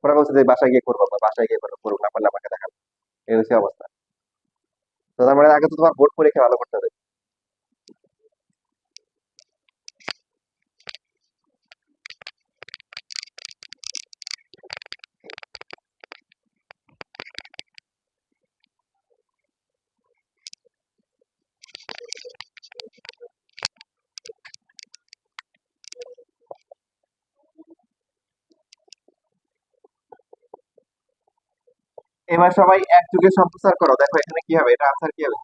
ওরা বলছে যে বাসায় গিয়ে করবো, বা বাসায় গিয়ে করবো, করবো না পারলে আমাকে দেখাবো। এই হচ্ছে অবস্থা। তো তার মানে আগে তো তোমার বোর্ড পরীক্ষা ভালো করতে হবে। এবার সবাই এক যুগে সম্প্রচার করো, দেখো এখানে কি হবে, এটা আনসার কি হবে?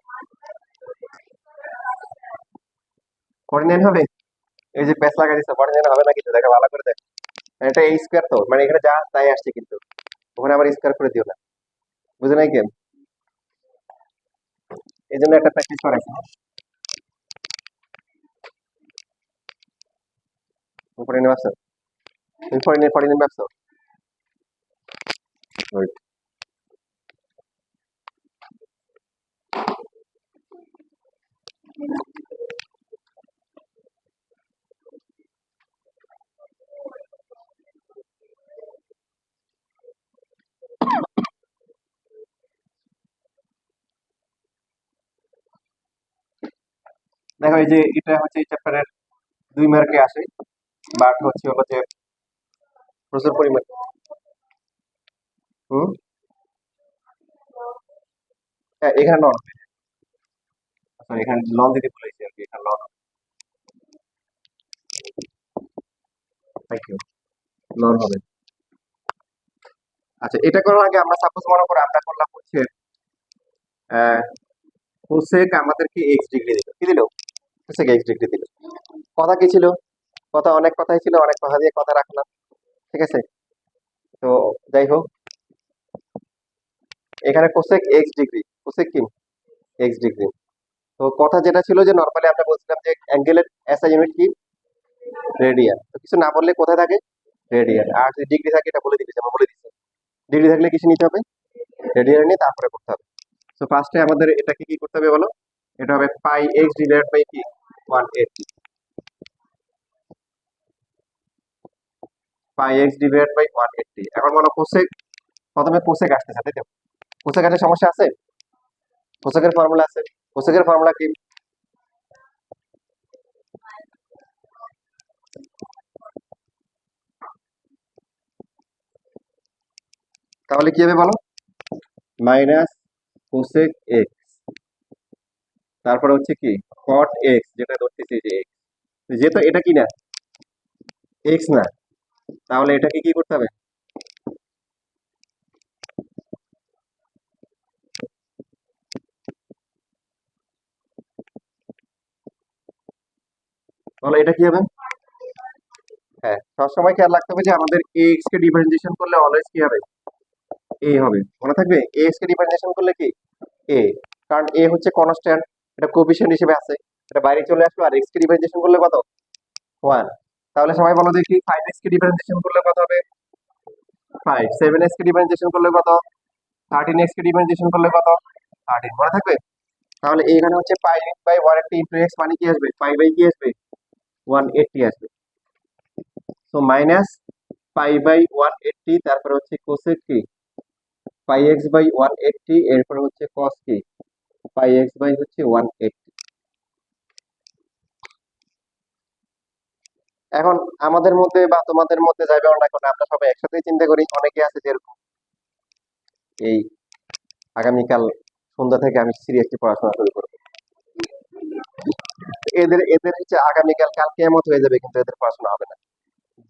49 হবে? এই যে প্যাচ লাগাই দিচ্ছে, 49 হবে না কিছু, দেখো ভালো করে দেখো। এটা এই স্কোয়ার তো, মানে এখানে যা তাই আসছে, কিন্তু ওখানে আবার স্কোয়ার করে দিও না, বুঝে নাই কেন? এই জন্য একটা প্র্যাকটিস করাইছি। উপরে নিয়ে আসছো, তুমি 49 ভাবছো? Right. দেখো এই যে এটা হচ্ছে এই চ্যাপ্টারের 2 মার্কে আসে, বাট হচ্ছে হলো যে প্রচুর পরিমাণ। হুম। হ্যাঁ, এখানে নন, সরি এখানে নন দিতে বলেছি আর কি, এখানে নন। Thank you. নন হবে। আচ্ছা, এটা করার আগে আমরা সাপোজ মনে করো আমরা করলাম হচ্ছে কোসেক আমাদেরকে এক্স ডিগ্রি দিল, কি দিল? কোসেক এক্স ডিগ্রি দিল। কথা কি ছিল? কথা অনেক কথাই ছিল, অনেক কথা দিয়ে কথা রাখলাম, ঠিক আছে? তো যাই হোক, এখানে কোসেক এক্স ডিগ্রি, কোসেক কি এক্স ডিগ্রি। তো কথা যেটা ছিল যে নরমালি আমরা বলছিলাম যে অ্যাঙ্গেলের এসআই ইউনিট কি? রেডিয়ান। তো কিছু না বললে কোথায় থাকে? রেডিয়ান। আর যদি ডিগ্রি থাকে এটা বলে দিবি, যেমন বলে দিচ্ছি। ডিগ্রি থাকলে কিছু নিতে হবে, রেডিয়ান নিয়ে তারপরে করতে হবে। তো ফার্স্টে আমাদের এটাকে কি করতে হবে বলো? এটা হবে পাই এক্স ডিভাইড বাই কি? 180। পাই এক্স ডিভাইড বাই 180। এখন বলো কোসেক, প্রথমে কোসেক আসতেছে তাই তো? কোসেক আসলে সমস্যা আছে? কোসেকের ফর্মুলা আছে। কোসেকের ফর্মুলা কি? তাহলে কি হবে বলো? মাইনাস কোসেক এক্স, তারপরে হচ্ছে কি কট এক্স, যেটা ধরতেছি যে এক্স, যেহেতু এটা কি না, এক্স না, তাহলে এটাকে কি করতে হবে? তাহলে এটা কি হবে? হ্যাঁ, সবসময় খেয়াল রাখতে হবে যে আমাদের এক্স কে ডিফারেন্সিয়েশন করলে অলওয়েজ কি হবে? এ হবে, মনে থাকবে। এক্স কে ডিফারেন্সিয়েশন করলে কি? এ। কারণ এ হচ্ছে কনস্ট্যান্ট, এটা কোএফিসিয়েন্ট হিসেবে আছে, এটা বাইরে চলে আসলো। আর এক্স কে ডিফারেন্সিয়েশন করলে কত? 1। তাহলে সবাই বলো দেখি 5x কে ডিফারেন্সিয়েশন করলে কত হবে? 5। 7x কে ডিফারেন্সিয়েশন করলে কত? 13x কে ডিফারেন্সিয়েশন করলে কত? 13, মনে থাকবে। তাহলে এখানে হচ্ছে পাই বাই 180 ইন্টু এক্স মানে কি আসবে? পাই বাই কি আসবে? 180 আসবে। সো মাইনাস পাই বাই 180, তারপরে হচ্ছে কোসেক কি? পাই এক্স বাই 180, এরপর হচ্ছে কস কি? পাই এক্স বাই হচ্ছে 180। এখন আমাদের মধ্যে বা তোমাদের মধ্যে যাবে না, এখন আমরা সবাই একসাথে চিন্তা করি। অনেকে আছে যেরকম এই আগামীকাল সন্ধ্যা থেকে আমি সিরিয়াসলি পড়াশোনা শুরু করবো, এদের এদের হচ্ছে আগামীকাল কাল কিয়ামত হয়ে যাবে, কিন্তু এদের পড়াশোনা হবে না।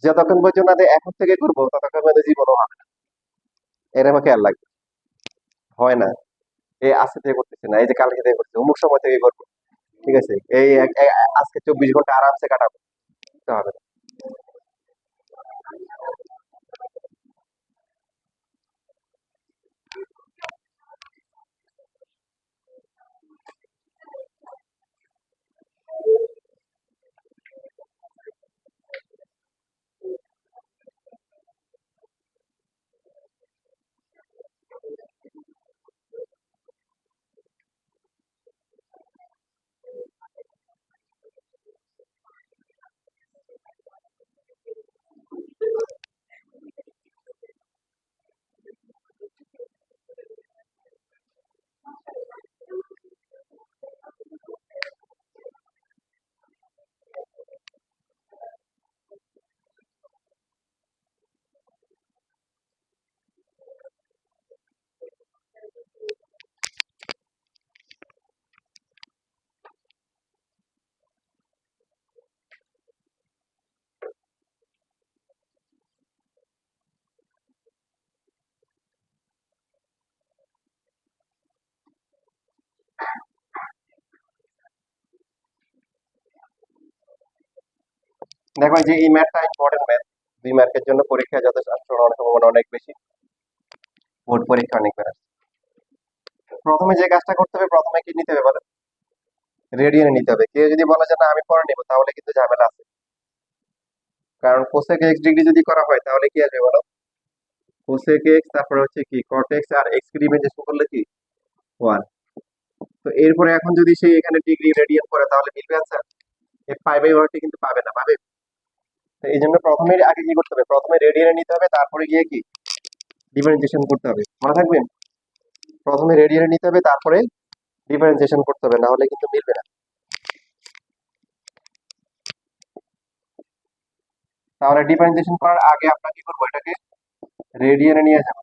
যতক্ষণ পর্যন্ত না এখন থেকে করবো ততক্ষণ পর্যন্ত জীবনও হবে না। এর আমার খেয়াল লাগবে। হয় না, এই আজকে থেকে করতেছে না, এই যে কালকে থেকে করতেছে, অমুক সময় থেকে করবো, ঠিক আছে? এই আজকে 24 ঘন্টা আরামসে কাটাবো, তো হবে না। দেখো যে এই ম্যাথটা ইম্পর্টেন্ট ম্যাথ, 2 মার্কের জন্য পরীক্ষায় যথেষ্ট অনেক সম্ভাবনা অনেক বেশি, বোর্ড পরীক্ষা অনেক বেড়ে। প্রথমে যে কাজটা করতে হবে, প্রথমে কি নিতে হবে বলো, রেডিয়ানে নিতে হবে। কেউ যদি বলে যে না আমি পরে নিবো, তাহলে কিন্তু ঝামেলা আছে। কারণ কোসেক এক্স ডিগ্রি যদি করা হয় তাহলে কি আসবে বলো, কোসেক এক্স তারপরে হচ্ছে কি কট এক্স, আর এক্স কে ডিফারেন্সিয়েশন করলে কি 1। তো এরপরে এখন যদি সে এখানে ডিগ্রি রেডিয়ান করে তাহলে মিলবে আনসার? এই পাই বাই ওয়ার্ডটি কিন্তু পাবে না, পাবে। তো এই জন্য প্রথমে আগে কি করতে হবে, প্রথমে রেডিয়ানে নিতে হবে, তারপরে গিয়ে কি ডিফারেন্সিয়েশন করতে হবে, মনে থাকবেন। প্রথমে রেডিয়ানে নিতে হবে, তারপরে ডিফারেন্সিয়েশন করতে হবে, না হলে কিন্তু মিলবে না। তাহলে ডিফারেন্সিয়েশন করার আগে আমরা কি করবো, এটাকে রেডিয়ানে নিয়ে যাবো।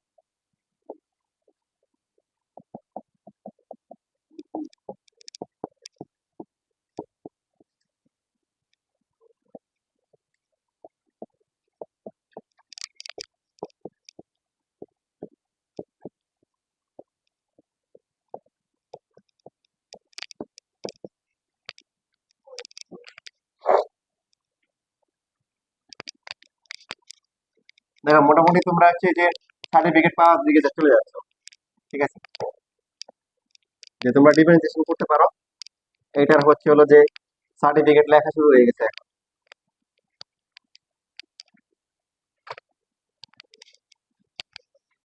দেখো মোটামুটি তোমরা হচ্ছে যে সার্টিফিকেট পাওয়ার দিকে চলে যাচ্ছ, ঠিক আছে, যে তোমরা ডিফারেন্সিয়েশন করতে পারো, এটার হচ্ছে হলো যে সার্টিফিকেট লেখা শুরু হয়ে গেছে এখন।